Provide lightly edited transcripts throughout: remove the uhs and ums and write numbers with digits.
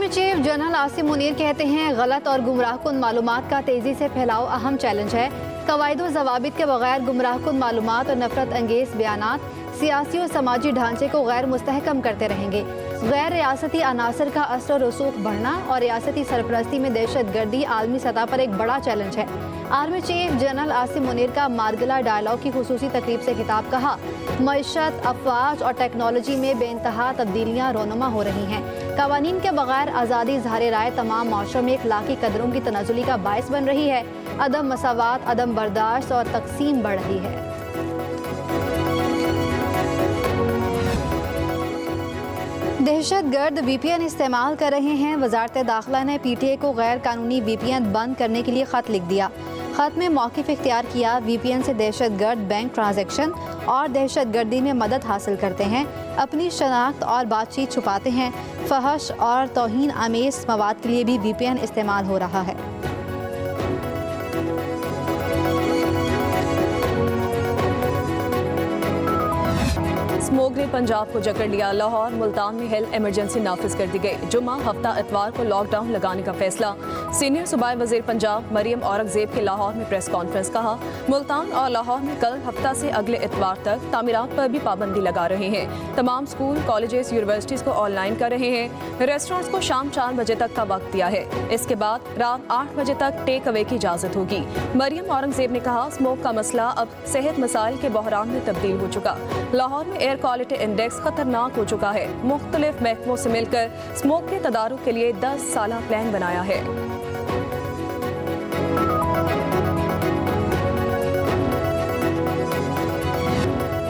Army chief general Asim Munir कहते हैं, गलत और गुमराहकुन मालूमात का तेजी से फैलाव अहम चैलेंज है। कवायद और ज़वाबित के बगैर गुमराहकुन मालूमात और नफरत अंगेज बयानात सियासी और समाजी ढांचे को गैर मुस्तहकम करते रहेंगे। गैर रियासती अनासर का असर और रसूख बढ़ना और रियासती सरपरस्ती में दहशत गर्दी आलमी सतह पर एक बड़ा चैलेंज है। Army chief general Asim Munir का मार्गला डायलॉग की खुसूसी तकरीब से खिताब कहा, मईशत, अफवाज और टेक्नोलॉजी में बेइंतहा तब्दीलियाँ रोनुमा हो रही हैं। कवानीन के बगैर आज़ादी इज़हार राय तमाम माशरों में इखलाकी कदरों की तनाजुली का बायस बन रही है। अदम मसावात, अदम बर्दाश्त और तकसीम बढ़ रही है। दहशत गर्द VPN इस्तेमाल कर रहे हैं। वजारत दाखिला ने PTA को गैर कानूनी VPN बंद करने के लिए ख़त लिख दिया। ख़त में मौक़िफ़ इख्तियार किया, VPN से दहशत गर्द बैंक ट्रांजैक्शन और दहशत गर्दी में मदद हासिल करते हैं, अपनी शनाख्त और बातचीत छुपाते हैं। फहश और तौहीन आमेज़ मवाद के लिए भी VPN इस्तेमाल हो रहा है। स्मोक ने पंजाब को जकड़ लिया। लाहौर मुल्तान में हेल्थ इमरजेंसी नाफिज कर दी गई। जुम्मा हफ्ता इतवार को लॉकडाउन लगाने का फैसला। सीनियर सूबाई वजीर पंजाब मरियम औरंगजेब के लाहौर में प्रेस कॉन्फ्रेंस। कहा, मुल्तान और लाहौर में कल हफ्ता से अगले इतवार तक तामीरात पर भी पाबंदी लगा रहे हैं। तमाम स्कूल, कॉलेजेस, यूनिवर्सिटीज को ऑनलाइन कर रहे हैं। रेस्टोरेंट्स को शाम 4 बजे तक का वक्त दिया है। इसके बाद रात 8 बजे तक टेक अवे की इजाजत होगी। मरियम औरंगजेब ने कहा, स्मोक का मसला अब सेहत मसाइल के बहरान में तब्दील हो चुका। लाहौर में एयर क्वालिटी इंडेक्स खतरनाक हो चुका है। मुख्तलिफ महकमों से मिलकर स्मोक के तदारुक के लिए 10 साला प्लान बनाया है।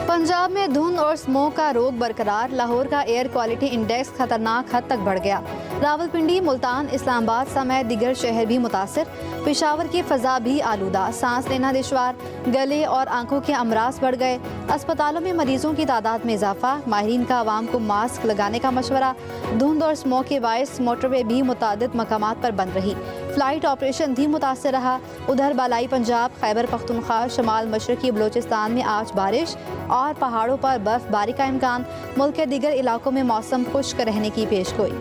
पंजाब में धुंध और स्मोक का रोग बरकरार। लाहौर का एयर क्वालिटी इंडेक्स खतरनाक हद तक बढ़ गया। रावलपिंडी, मुल्तान, इस्लामाबाद समेत दिगर शहर भी मुतासिर। पेशावर की फ़ज़ा भी आलूदा। सांस लेना दुश्वार, गले और आंखों के अमराज बढ़ गए। अस्पतालों में मरीजों की तादाद में इजाफा। माहिरीन का आवाम को मास्क लगाने का मशवरा। धुंध और स्मोक के बायस मोटरवे भी मुतादिद मकामात पर बंद रही। फ़्लाइट ऑपरेशन भी मुतासर रहा। उधर बालाई पंजाब, खैबर पख्तूनख्वा, शमाल मशरकी बलोचिस्तान में आज बारिश और पहाड़ों पर बर्फबारी का इम्कान। मुल्क के दीगर इलाकों में मौसम खुश्क रहने की पेशगोई।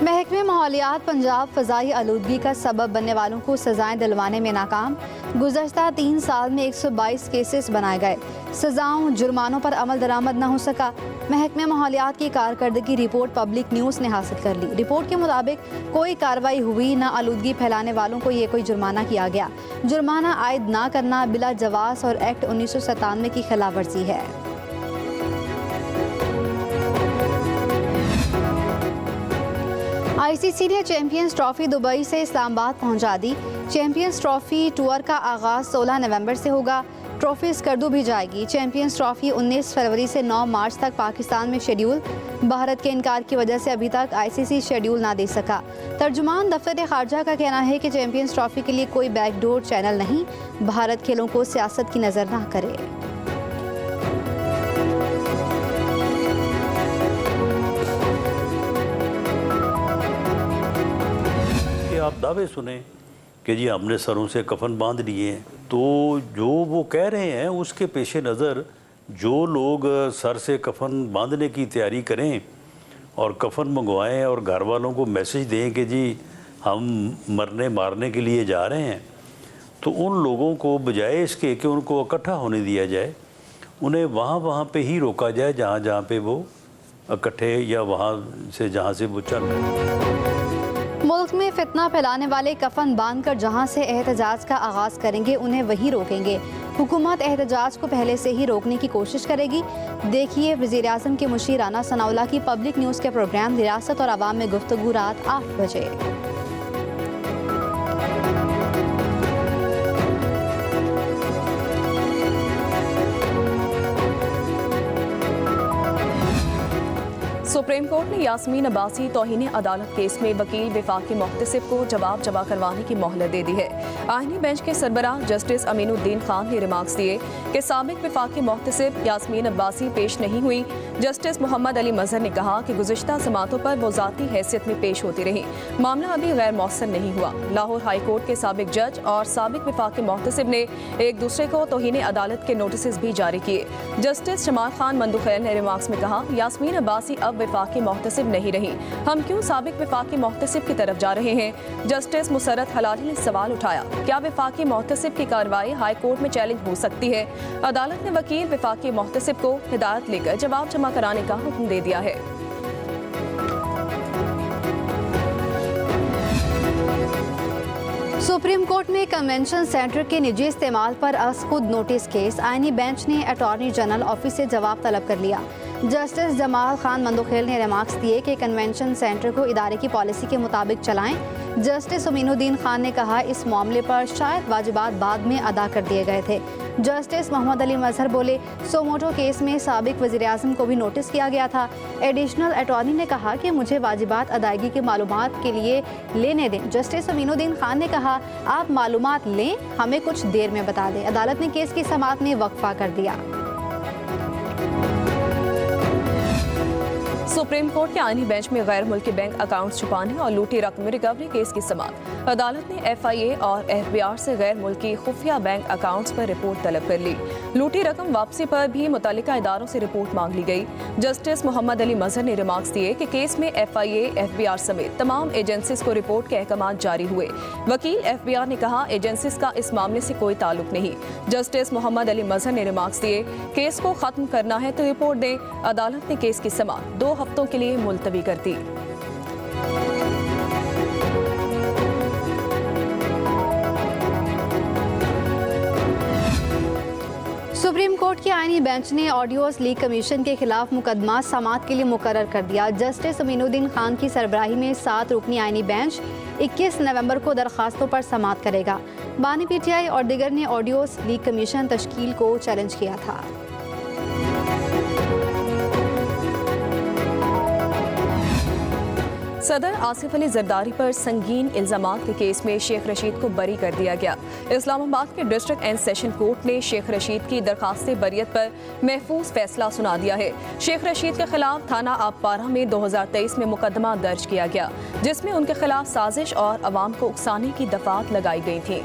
महकमे माहौलियात पंजाब फ़ज़ाई आलूदगी का सबब बनने वालों को सज़ाएं दिलवाने में नाकाम। गुज़श्ता 3 साल में 122 केसेस बनाए गए। सज़ाओं, जुर्मानों पर अमल दरामद न हो सका। महकमे माहौलियात की कारकर्दगी रिपोर्ट पब्लिक न्यूज़ ने हासिल कर ली। रिपोर्ट के मुताबिक कोई कार्रवाई हुई न आलूदगी फैलाने वालों को ये कोई जुर्माना किया गया। जुर्माना आयद ना करना बिला जवाज़ और एक्ट 1997 की खिलाफ वर्जी है। ICC ने चैंपियंस ट्रॉफी दुबई से इस्लामाबाद पहुंचा दी। चैंपियंस ट्रॉफी टूर का आगाज़ 16 नवंबर से होगा। ट्रॉफी स्कर्दू भी जाएगी। चैंपियंस ट्रॉफी 19 फरवरी से 9 मार्च तक पाकिस्तान में शेड्यूल। भारत के इनकार की वजह से अभी तक ICC शेड्यूल ना दे सका। तर्जुमान दफ्तर खारजा का कहना है कि चैंपियंस ट्रॉफी के लिए कोई बैकडोर चैनल नहीं। भारत खेलों को सियासत की नज़र ना करे। आप दावे सुने कि जी हमने सरों से कफन बांध लिए हैं, तो जो वो कह रहे हैं उसके पेश नज़र जो लोग सर से कफन बांधने की तैयारी करें और कफन मंगवाएं और घर वालों को मैसेज दें कि जी हम मरने मारने के लिए जा रहे हैं, तो उन लोगों को बजाय इसके कि उनको इकट्ठा होने दिया जाए, उन्हें वहाँ पे ही रोका जाए जहाँ पे वो इकट्ठे या वहाँ से जहाँ से वो चल रहे हैं। मुल्क में फितना फैलाने वाले कफन बांधकर जहां से एहतजाज का आगाज़ करेंगे उन्हें वही रोकेंगे। हुकूमत एहतजाज को पहले से ही रोकने की कोशिश करेगी। देखिए वज़ीर आज़म के मुशीर राना सनाउल्लाह की पब्लिक न्यूज़ के प्रोग्राम रियासत और आवाम में गुफ्तगू रात 8 बजे। सुप्रीम कोर्ट ने यास्मीन अब्बासी तौहीन अदालत केस में वकील वफाकी मुहतसिब को जवाब जमा करवाने की मोहलत दे दी है। आईनी बेंच के सरबराह जस्टिस अमीनुद्दीन खान ने रिमार्क्स दिए कि साबिक वफाकी मुहतसिब यास्मीन अब्बासी पेश नहीं हुई। जस्टिस मोहम्मद अली मजहर ने कहा कि गुज़िश्ता समातों पर वो ज़ाती हैसियत में पेश होती रही, मामला अभी गैर मौसर नहीं हुआ। लाहौर हाई कोर्ट के साबिक जज और साबिक वफाकी मुहतसिब ने एक दूसरे को तौहीन अदालत के नोटिस भी जारी किए। जस्टिस शमाल खान मंदुखैल ने रिमार्क्स में कहा, यास्मीन अब्बासी अब वफाकी मुहतसिब नहीं रही, हम क्यों साबिक वफाकी मुहतसिब की तरफ जा रहे हैं। जस्टिस मुसर्रत हलाली ने सवाल उठाया, क्या वफाकी मुहतसिब की कार्रवाई हाई कोर्ट में चैलेंज हो सकती है। अदालत ने वकील वफाकी मुहतसिब को हिदायत लेकर जवाब जमा कराने का हुक्म दे दिया है। सुप्रीम कोर्ट में कन्वेंशन सेंटर के निजी इस्तेमाल पर अस खुद नोटिस केस, आईनी बेंच ने अटॉर्नी जनरल ऑफिस से जवाब तलब कर लिया। जस्टिस जमाल खान मंदुखेल ने रिमार्क्स दिए कि कन्वेंशन सेंटर को इदारे की पॉलिसी के मुताबिक चलाएं। जस्टिस अमीनुद्दीन खान ने कहा, इस मामले पर शायद वाजिबात बाद में अदा कर दिए गए थे। जस्टिस मोहम्मद अली मजहर बोले, सोमोटो केस में साबिक वज़ीर-ए-आज़म को भी नोटिस किया गया था। एडिशनल अटॉर्नी ने कहा कि मुझे वाजिबात अदायगी की मालूमात के लिए लेने दें। जस्टिस अमीनुद्दीन खान ने कहा, आप मालूमात लें, हमें कुछ देर में बता दें। अदालत ने केस की समाअत में वक्फा कर दिया। सुप्रीम कोर्ट के आईनी बेंच में गैर मुल्की बैंक अकाउंट्स छुपाने और लूटी रकम रिकवरी केस की समाअत। अदालत ने FIA और FBR से गैर मुल्की खुफिया बैंक अकाउंट्स पर रिपोर्ट तलब कर ली। लूटी रकम वापसी पर भी मुतल्लिका इदारों से रिपोर्ट मांग ली गई। जस्टिस मोहम्मद अली मजहर ने रिमार्क्स दिए कि केस में FIA, FBR समेत तमाम एजेंसीज को रिपोर्ट के अहकाम जारी हुए। वकील FBR ने कहा, एजेंसीज का इस मामले से कोई ताल्लुक नहीं। जस्टिस मोहम्मद अली मजहर ने रिमार्क्स दिए, केस को खत्म करना है तो रिपोर्ट दें। अदालत ने केस की समाअत 2 हफ्तों के लिए मुलतवी कर दी। सुप्रीम कोर्ट के आईनी बेंच ने ऑडियोज लीक कमीशन के खिलाफ मुकदमा समाअत के लिए मुकर्रर कर दिया। जस्टिस अमीनुद्दीन खान की सरबराही में 7 रुकनी आईनी बेंच 21 नवंबर को दरखास्तों पर समाअत करेगा। बानी PTI और दिगर ने ऑडियोज लीक कमीशन तश्कील को चैलेंज किया था। सदर आसिफ अली जरदारी पर संगीन इल्जामात के केस में शेख रशीद को बरी कर दिया गया। इस्लामाबाद के डिस्ट्रिक्ट एंड सेशन कोर्ट ने शेख रशीद की दरखास्त बरियत पर महफूज फैसला सुना दिया है। शेख रशीद के खिलाफ थाना आबपारा में 2023 में मुकदमा दर्ज किया गया, जिसमें उनके खिलाफ साजिश और अवाम को उकसाने की दफात लगाई गई थी।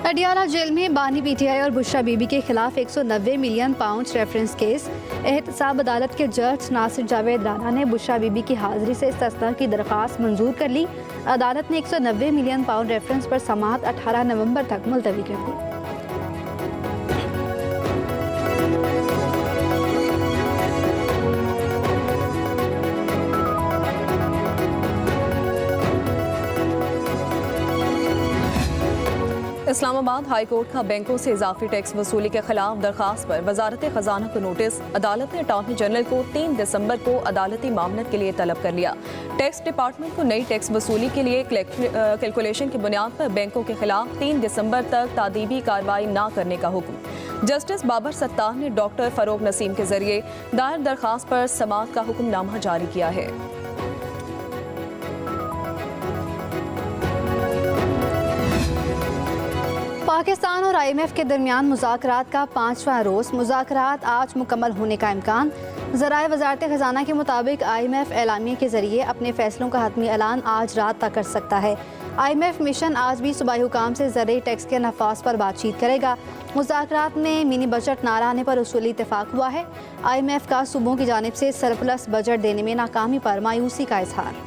अडियाला जेल में बानी PTI और बुशरा बीबी के खिलाफ 190 मिलियन पाउंड रेफरेंस केस। एहतसाब अदालत के जज नासिर जावेद राना ने बुशरा बीबी की हाजिरी से इस्तिस्ना की दरख्वास्त मंजूर कर ली। अदालत ने 190 मिलियन पाउंड रेफरेंस पर समाअत 18 नवंबर तक मुलतवी कर दी। इस्लामाबाद हाई कोर्ट का बैंकों से इजाफी टैक्स वसूली के खिलाफ दरखास्त पर वजारत खजाना को नोटिस। अदालत ने अटॉर्नी जनरल को 3 दिसंबर को अदालती मामलत के लिए तलब कर लिया। टैक्स डिपार्टमेंट को नई टैक्स वसूली के लिए कैलकुलेशन की बुनियाद पर बैंकों के खिलाफ 3 दिसंबर तक तादीबी कार्रवाई न करने का हुक्म। जस्टिस बाबर सत्तार ने डॉक्टर फरोग नसीम के जरिए दायर दरखास्त पर समाअत का हुक्मनामा जारी किया है। पाकिस्तान और IMF के दरमियान मुज़ाकरात का 5वां रोज़। मुज़ाकरात आज मुकम्मल होने का इम्कान। ज़राए वज़ारत ख़ज़ाना के मुताबिक IMF एलामिया के ज़रिए अपने फ़ैसलों का हतमी ऐलान आज रात तक कर सकता है। IMF मिशन आज भी सूबाई हुकाम से ज़रूरी टैक्स के नफाज पर बातचीत करेगा। मुज़ाकरात में मिनी बजट ना लाने पर उसूली इत्तेफाक हुआ है। IMF का सूबों की जानिब से सरप्लस बजट देने में नाकामी पर मायूसी का इजहार।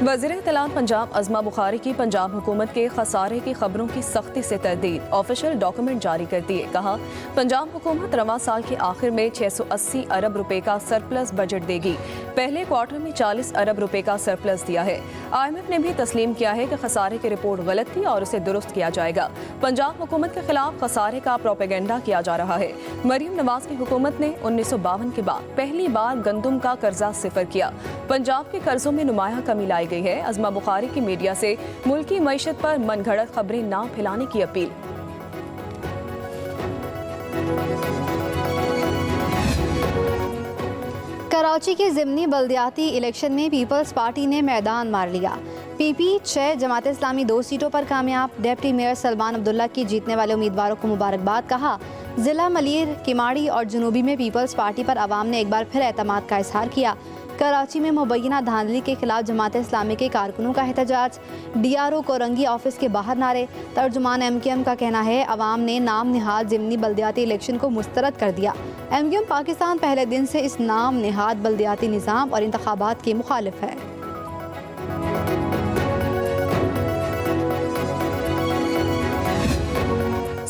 वज़ीर इत्तलात पंजाब अज़मा बुखारी की पंजाब हुकूमत के खसारे की खबरों की सख्ती से तरदीद। ऑफिशियल डॉक्यूमेंट जारी कर दिए। कहा, पंजाब हुकूमत रवां साल के आखिर में 680 अरब रुपए का सरप्लस बजट देगी। पहले क्वार्टर में 40 अरब रुपए का सरप्लस दिया है। IMF ने भी तस्लीम किया है कि खसारे की रिपोर्ट गलत थी और उसे दुरुस्त किया जाएगा। पंजाब हुकूमत के खिलाफ खसारे का प्रोपेगेंडा किया जा रहा है। मरियम नवाज की हुकूमत ने 1952 के बाद पहली बार गंदम का कर्जा सिफर किया। पंजाब के कर्जों में नुमाया कमी लाई गई है। अज़मा बुखारी की मीडिया से मुल्की मईशत पर मनगढ़ंत खबरें ना फैलाने की अपील। कराची के ज़िमनी बल्दियाती इलेक्शन में पीपल्स पार्टी ने मैदान मार लिया। PP 6, जमात इस्लामी 2 सीटों पर कामयाब। डिप्टी मेयर सलमान अब्दुल्ला की जीतने वाले उम्मीदवारों को मुबारकबाद। कहा, जिला मलीर, किमाड़ी और जनूबी में पीपल्स पार्टी पर आवाम ने एक बार फिर एतमाद का इजहार किया। कराची में मुबैना धांधली के खिलाफ जमात इस्लामी के कारकुनों का एहतजाज। DRO कोरंगी ऑफिस के बाहर नारे। तर्जुमान MKM का कहना है, अवाम ने नाम निहाद ज़िमनी बल्दियाती इलेक्शन को मुस्तरद कर दिया। MKM पाकिस्तान पहले दिन से इस नाम निहाद बल्दियाती निज़ाम और इंतखाबात की मुखालिफ है।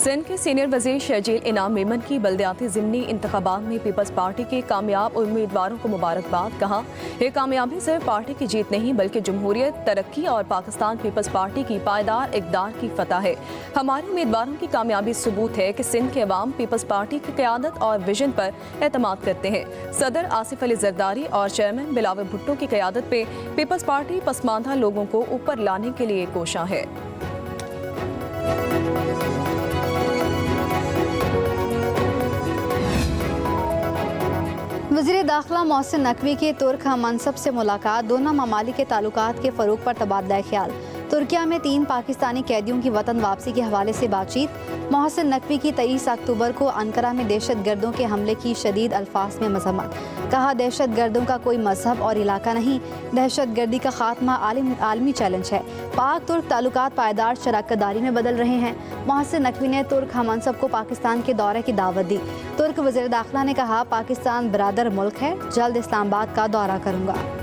सिंध के सीनियर वजीर शहजील इनाम मेमन की बल्दियाती ज़िमनी इंतखाबात में पीपल्स पार्टी के कामयाब उम्मीदवारों को मुबारकबाद। कहा, यह कामयाबी सिर्फ पार्टी की जीत नहीं बल्कि जमहूरियत, तरक्की और पाकिस्तान पीपल्स पार्टी की पायदार इक़दार की फतह है। हमारे उम्मीदवारों की कामयाबी सबूत है कि सिंध के अवाम पीपल्स पार्टी की क़यादत और विजन पर एतमाद करते हैं। सदर आसिफ अली जरदारी और चेयरमैन बिलावल भुट्टो की क़यादत पे पीपल्स पार्टी पसमानदा लोगों को ऊपर लाने के लिए कोशा है। वज़ीर दाखिला मोहसिन नकवी की तुर्क हम मनसब से मुलाकात। दोनों ममालिक के ताल्लुकात के फ़रोग़ पर तबादला ख्याल। तुर्किया में 3 पाकिस्तानी कैदियों की वतन वापसी के हवाले से बातचीत। मोहसिन नकवी की 23 अक्टूबर को अंकारा में दहशत गर्दों के हमले की शदीद अल्फाज में मज़म्मत। कहा, दहशत गर्दों का कोई मजहब और इलाका नहीं, दहशत गर्दी का खात्मा आलमी चैलेंज है। पाक तुर्क ताल्लुकात पायदार शराकतदारी में बदल रहे हैं। मोहसिन नकवी ने तुर्क हम मनसब को पाकिस्तान के दौरे की दावत दी। तुर्क वज़ीर दाखिला ने कहा, पाकिस्तान बरादर मुल्क है, जल्द इस्लामाबाद का दौरा करूँगा।